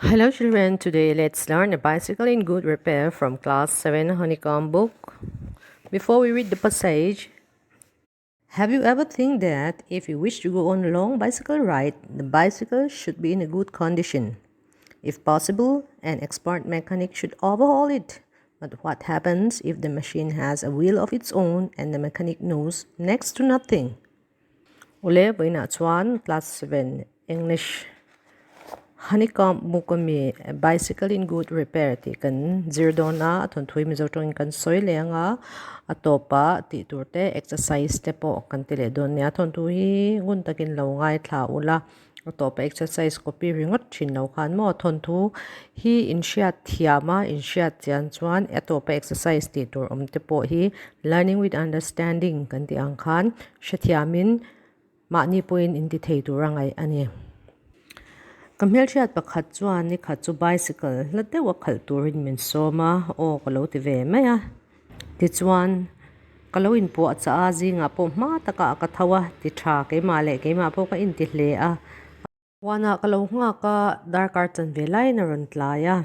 Hello children, today let's learn a bicycle in good repair from class 7 Honeycomb book. Before we read the passage, have you ever think that if you wish to go on a long bicycle ride, the bicycle should be in a good condition? If possible, an expert mechanic should overhaul it. But what happens if the machine has a wheel of its own and the mechanic knows next to nothing? Ule boina chuan class 7 English Honeycomb mukami bicycle in good repair ti kan zirdona aton thui mi zotong kan soi lenga atopa ti turte exercise te po kan tile don ya thon tu hi ngun takin lo ngai thla ula atopa exercise ko pi ringot thin lo khan mo thon thu hi inshiat thiama inshiat chian chuan atopa exercise ti tur te po hi learning with understanding kan ti ang khan shathiamin ma ni point in ti thei turangai ani Kamhel siat pakhat chuan ni khat chu bicycle late wa khal turin min soma o kalo ti ve maya ti chuan kalo in po cha a zinga po ma taka ka thawa ti tha ke ma le ke ma po ka in ti hle a wana kalo nga ka dar kartan ve lai na ron tlaya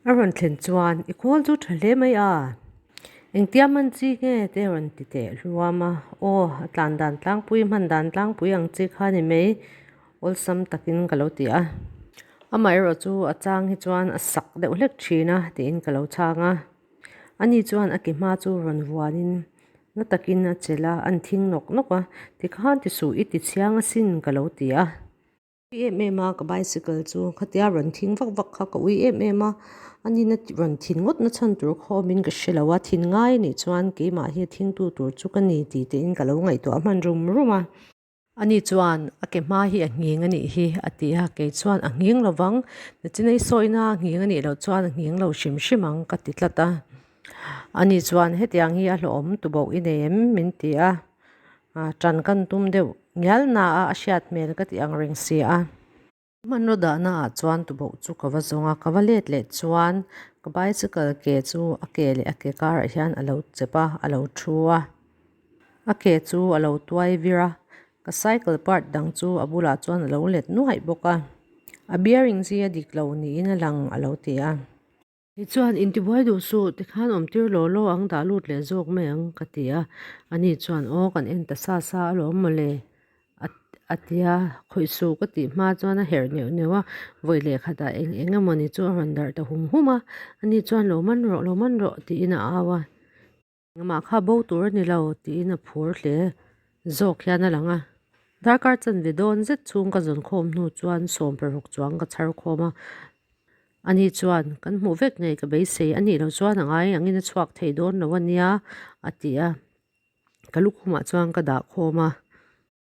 a ron thlen chuan I khol chu thale mai a engtiam man chi nge te ron ti te ruama o atlan dan tlang pui man dan tlang pui ang chi khani mei olsam takin kalotia amai ro chu achang hi chuan a sak de ulek thina ti in kalo changa ani chuan akima chu ron wanin na takin a chela an thing nok noka ti khan ti su I ti chianga sin kalotia em ma ka bicycle chu khatia ron thing vak vak kha ka ui em ma ani na ron thin ngot na chan tur khomin ka shelawa thin ngai ni chuan ke ma hi thing tu tur chu ka ni ti te in kalo ngai to man rum ruma ani chuan ake ma hi a nging ani hi atia ke chuan a nging lowang na chinai soina nging ani lo chuan a nging lo shim shimang ka titlata ani chuan hetiang hi a hlom tu bo inem min tia tran kan tum deuh ngal na a hriat mel ka ti ang reng si a manro da na a chuan tu bo chu kawa zonga kawalet le chuan ka bicycle ke chu ake le ake kar hian a lo chepa a lo thua ake chu a lo tuai vira ka cycle part dang chu abula chuan a lo let nuai boka a bearing zia dik lo ni in a lang a lo tia hi chuan in ti buai du su ti khan om tir lo lo ang da lut le jok me ang ka tia ani chuan o kan en ta sa sa lo mole atia khoi su ka ti ma chuan a her neu newa voi le khata eng enga moni chu ron dar ta hum huma ani chuan lo man ro ti ina awa ngama kha bo tur ni lo ti ina phur hle zok hian a langa dar kar chan vidon zet chung ka zon khom nu chuan som peruk chuang ka char khoma ani chuan kan mu vek nei ka be se ani lo chuan angai angin chuak thei don lo ania atia kalukhuma chuang ka da khoma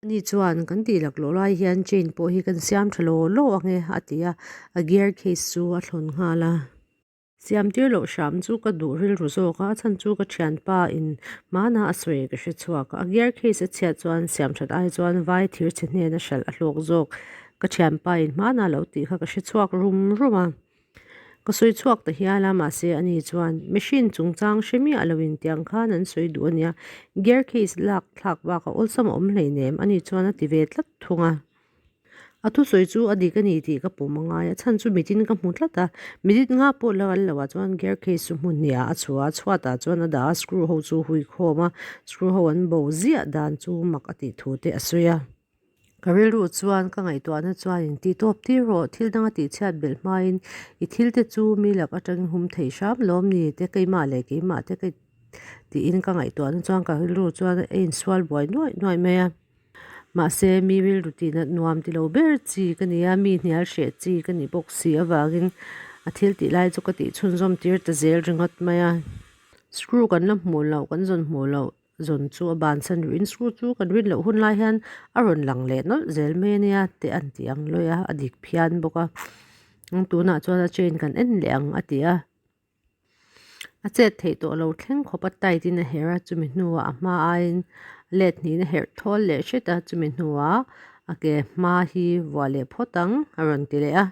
ani chuan kan ti lak lo lai hian chain po hi kan siam thalo lo ange atia a gear case chu a thlon ngala siam tir lo sham chu ka du ril ru zo ka chan chu ka thian pa in mana aswe ka hre chuak a gear case a chia chuan siam that ai chuan vai thir chhne na shal a hlok zok ka thian pa in mana lo ti kha ka hre chuak rum ruma ka soi chuak ta hiala ma se ani chuan machine chungchang shemi alowin tiang khan an soi du ania gear case lak thlak wa ka olsam om hleinem ani chuan a ti ve tlat thunga athu soi chu adikani ti ka pomanga ya chan chu mitin ka mutlata midit nga po lawal lawa chuan gear case chu munia a chhuata chuan ada screw ho chu hui khoma screw ho an bo zia dan chu mak ati thute asuya karil ru chuan ka ngai to na chuan in ti top ti ro thil danga ti chat bel main I thil te chu mi lak atang hum thei sham lom ni te keima le keima te kai ti in ka ngai to na chuan ka ru chuan in swal boy noi me ya ma se mi wil rutina nuam ti lo ber chi kania mi hnial hre chi kani boxi awagin a thil ti lai chu ka ti chhun zom tir ta zel ringot maya screw kan la hmul lo kan zon hmul lo zon chu a ban san rin screw chu kan rin lo hun lai hian a ron lang le no zel me nia te an ti ang loya adik phian boka ang tu na chuan a chain kan en le ang atia a chet thei to lo thleng khopa tai tin a hera chumi hnuwa a hma ain let ni na her thol le sheta chumi hnuwa ake ma hi wale photang aron ti le a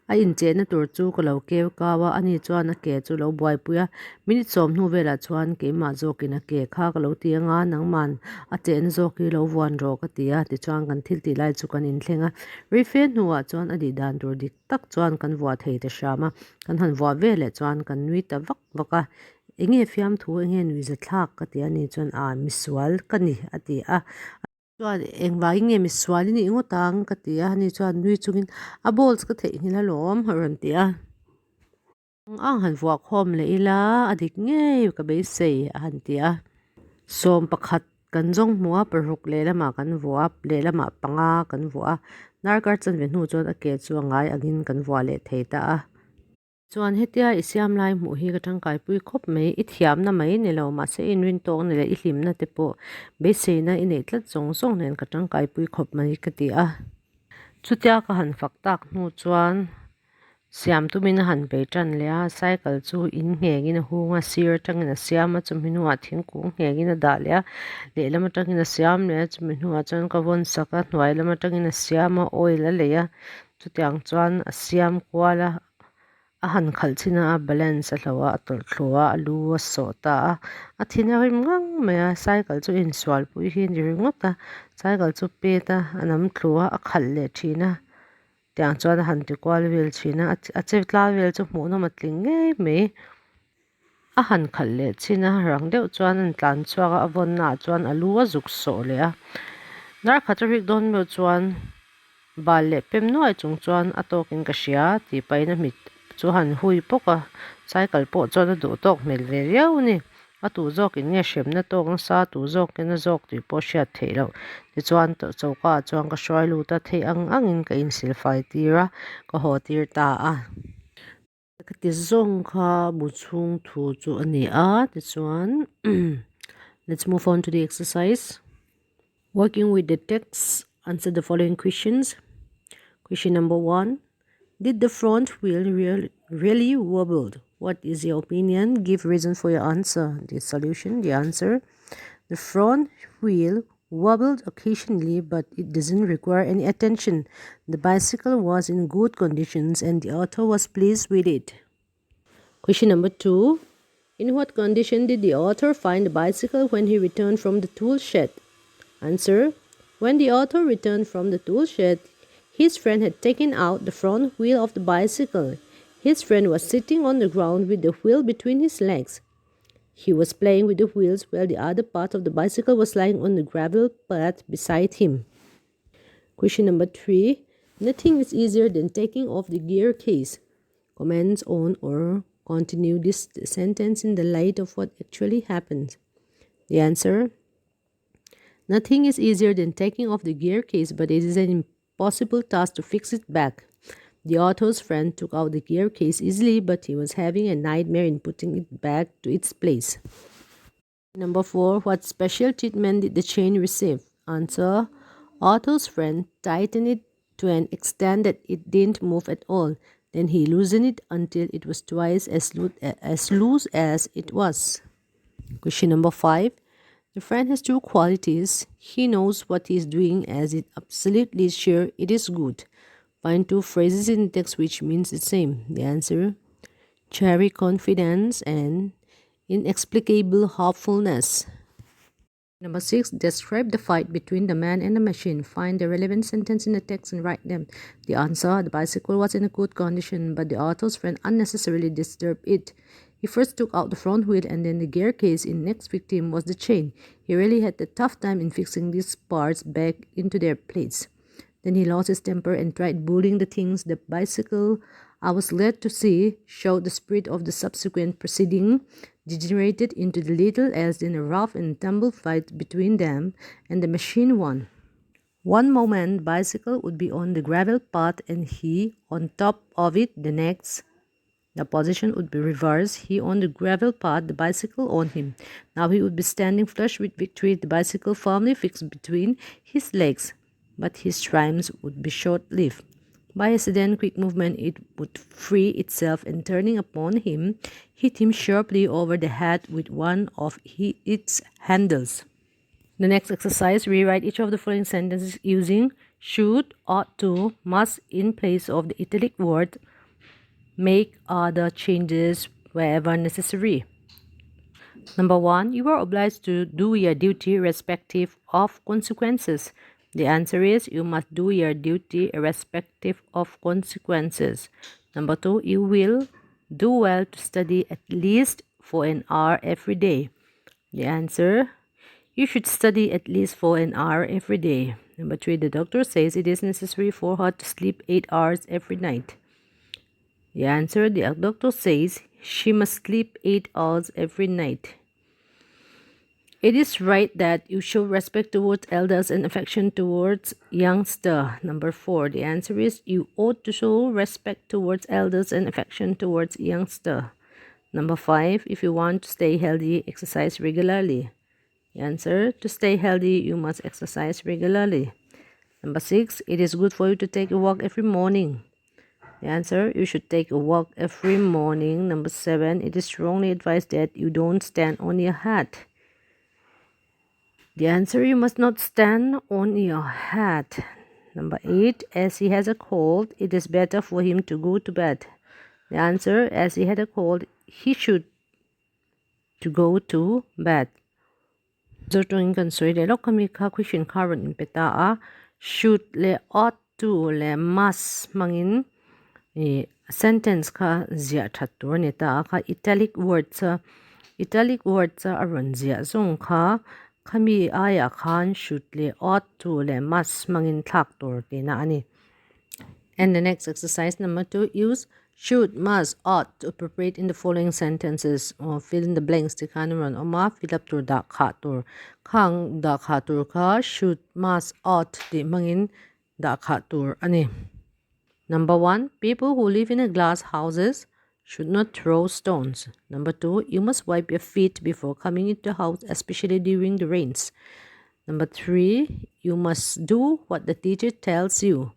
a in che na tur chu ko lo ke kawa ani chuan a ke chu lo buai puya minute som nu vela chuan ke ma zokin a ke kha ko lo tianga nangman a chen zoki lo wan ro ka tia ti chuan kan thil ti lai chu kan in thlenga rife nuwa chuan adi dan tur dik tak chuan kan wa thei ta shama kan han wa vele chuan kan nui ta vak vaka enge fiam thu enge nui za thlak ka tia ni chuan a miswal kani ati a chuan engwa inge mi swali ni ngotang ka tia ni chuan nui chungin a balls ka thei hila lom ron tia ang han vuak khom le ila adik nge ka be sei han tia som pakhat kan jong mua paruk le lama kan vua le lama panga kan vua narkar chan ve nu chon a ke chuangai agin kan vua le theita a chuan hetia isiam lai mu hi ka tangkai pui khop mai I thiam na mai ne lo ma se in win tong ne le I hlim na te po be se na in e tlat zong zong nen ka tangkai pui khop mai ka ti a chutia ka han fak tak nu chuan siam tu min han pe tran le a cycle chu in ngeng in hunga sir tang in siam a chum hinu a thing ku ngeng in da le le lama tang in siam le chum hinu a chan ka von saka hnuai lama tang in siam a oil a le ya chutiang chuan a siam kwala a han khal china a balance a hlawa a tol thluwa a lu a sota a thina rim ngang maya cycle chu in swal pui hi ni ringota cycle chu peta anam thluwa a khal le thina tiang chuan a han ti kwal vel thina a che tla vel chu hmu na matling nge me a han khal le china rang deuh chuan an tlan chuaka a von na chuan a lu a zuk so le a nar khatrik don me chuan bal le pem no ai chung chuan a tokin ka hria ti paina mit chu han hui poka cycle po chuan a du tok mel ve riau ni a tu zok in nge shem na tok sa tu zok ke na zok ti po hria theilo ti chuan to chauka chuan ka hrai lu ta thei ang angin ka in sil fai tira ka ho tir ta a ka ti zong kha bu chung thu chu ani a ti chuan let's move on to the exercise working with the text answer the following questions. Question number 1. Did the front wheel really wobbled? What is your opinion? Give reason for your answer. The solution, the answer. The front wheel wobbled occasionally, but it doesn't require any attention. The bicycle was in good conditions and the author was pleased with it. Question number 2. In what condition did the author find the bicycle when he returned from the tool shed? Answer. When the author returned from the tool shed, his friend had taken out the front wheel of the bicycle. His friend was sitting on the ground with the wheel between his legs. He was playing with the wheels while the other part of the bicycle was lying on the gravel path beside him. Question number 3. Nothing is easier than taking off the gear case. Comments on or continue this sentence in the light of what actually happened. The answer. Nothing is easier than taking off the gear case, but it is an impossible task to fix it back. The author's friend took out the gear case easily, but he was having a nightmare in putting it back to its place. Number 4. What special treatment did the chain receive? Answer. Author's friend tightened it to an extent that it didn't move at all. Then he loosened it until it was twice as loose as it was. Question number 5. The friend has two qualities. He knows what he is doing as it absolutely sure it is good. Find two phrases in the text which means the same. The answer. Cherry confidence and inexplicable hopefulness. Number 6. Describe the fight between the man and the machine. Find the relevant sentence in the text and write them. The answer. The bicycle was in a good condition, but the author's friend unnecessarily disturbed it. He first took out the front wheel and then the gear case. In next victim was the chain. He really had a tough time in fixing these parts back into their place. Then he lost his temper and tried bullying the things. The bicycle, I was glad to see, showed the spirit of the subsequent proceeding, degenerated into the little else than a rough and tumble fight between them, and the machine won. One moment, bicycle would be on the gravel path and he on top of it. The next, the position would be reversed. He on the gravel path, the bicycle on him. Now he would be standing flush with victory, the bicycle firmly fixed between his legs. But his triumphs would be short-lived. By a sudden quick movement, it would free itself and turning upon him, hit him sharply over the head with one of its handles. The next exercise, rewrite each of the following sentences using should, ought to, must in place of the italic word make other changes wherever necessary. Number 1, you are obliged to do your duty irrespective of consequences. The answer is you must do your duty irrespective of consequences. Number 2, you will do well to study at least for an hour every day. The answer, you should study at least for an hour every day. Number 3, the doctor says it is necessary for her to sleep 8 hours every night. The answer, the doctor says she must sleep 8 hours every night. It is right that you show respect towards elders and affection towards youngster. Number 4, the answer is you ought to show respect towards elders and affection towards youngster. Number 5, if you want to stay healthy, exercise regularly. The answer, to stay healthy, you must exercise regularly. Number 6, it is good for you to take a walk every morning. The answer, you should take a walk every morning. Number 7, it is strongly advised that you don't stand on your hat. The answer, you must not stand on your hat. Number 8, as he has a cold, it is better for him to go to bed. The answer, as he had a cold, he should to go to bed. Zotong kan soi le lok kami ka question current in peta a should le ought to le must mangin sentence ka zia thattur ne ta ka italic words aron zia zong kha kami aya khan should le ought to le must mangin thak tur te na ani. And the next exercise number 2, use should, must, ought to appropriate in the following sentences or fill in the blanks to kanaran or ma fill up to da khatur. Kang da khatur ka should, must, ought di mangin da khatur ani. Number 1, people who live in a glass houses should not throw stones. Number 2, you must wipe your feet before coming into the house, especially during the rains. Number 3, you must do what the teacher tells you.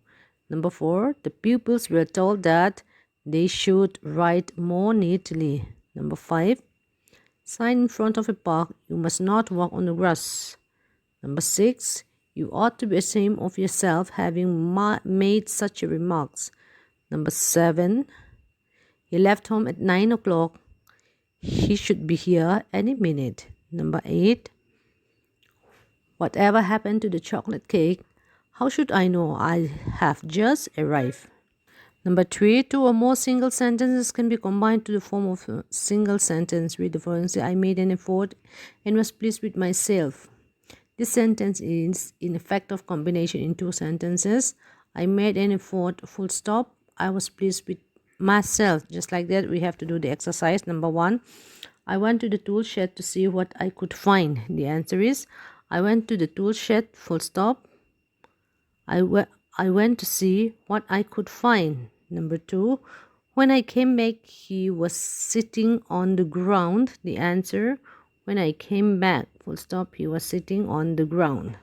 Number 4, the pupils were told that they should write more neatly. Number 5, sign in front of a park, you must not walk on the grass. Number 6, you ought to be ashamed of yourself having made such a remarks. Number 7, he left home at 9 o'clock. He should be here any minute. Number 8, whatever happened to the chocolate cake? How should I know? I have just arrived. Number 3, 2 or more single sentences can be combined to the form of a single sentence. Read the following. I made an effort and was pleased with myself. This sentence is in effect of combination in 2 sentences. I made an effort, full stop. I was pleased with myself. Just like that, we have to do the exercise. Number 1, I went to the tool shed to see what I could find. The answer is, I went to the tool shed, full stop. I went to see what I could find. Number 2, when I came back, he was sitting on the ground. The answer, when I came back, full stop, he was sitting on the ground.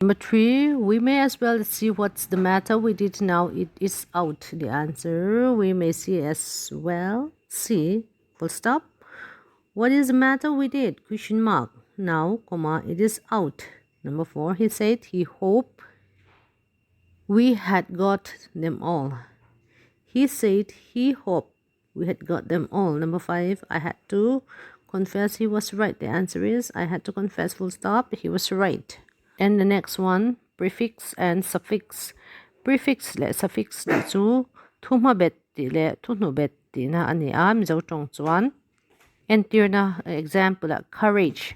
Number 3, we may as well see what's the matter with it now it is out. The answer, we may see as well see, full stop. What is the matter with it? Question mark. Now, comma, it is out. Number 4, he said he hoped we had got them all. He said he hoped we had got them all. Number 5, I had to confess he was right. The answer is, I had to confess, full stop, he was right. And the next one, prefix and suffix. Prefix le suffix le chu thuma betti le thunu betti na ani am zo tong chuan. Enter na example courage.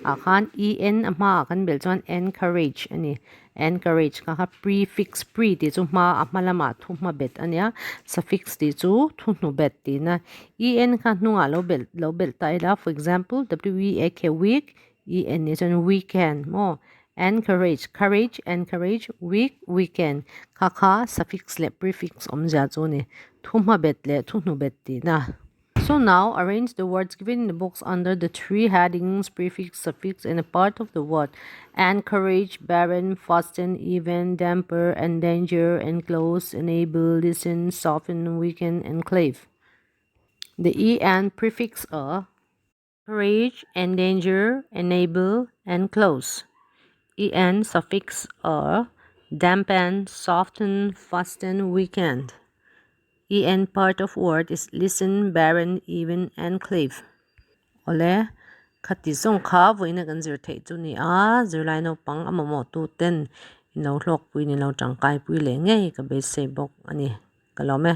Akan en ama kan bel chuan encourage ani. Encourage ka prefix pre ti chu ma amalama thuma bet ania. Suffix ti chu thunu bet ti na. En ka hnunga lo bel taila, for example week week, en is on weekend mo. Encourage, courage, encourage, week, weekend. Kaka suffix le prefix omja chu ni. Thuma bet le thunu bet ti na. So now arrange the words given in the box under the 3 headings, prefix, suffix, and a part of the word. Encourage, barren, fasten, even, damper, endanger, enclose, enable, listen, soften, weaken, enclave. The en prefix are encourage, endanger, enable, enclose. En suffix are dampen, soften, fasten, weaken. En part of word is listen, barren, even, and cleave. Ole khati song kha voina kan zir thei chu ni a zirlai no pang amamo tu ten in lo hlok pui ni lo tangkai pui le ngei ka be se bok ani kalome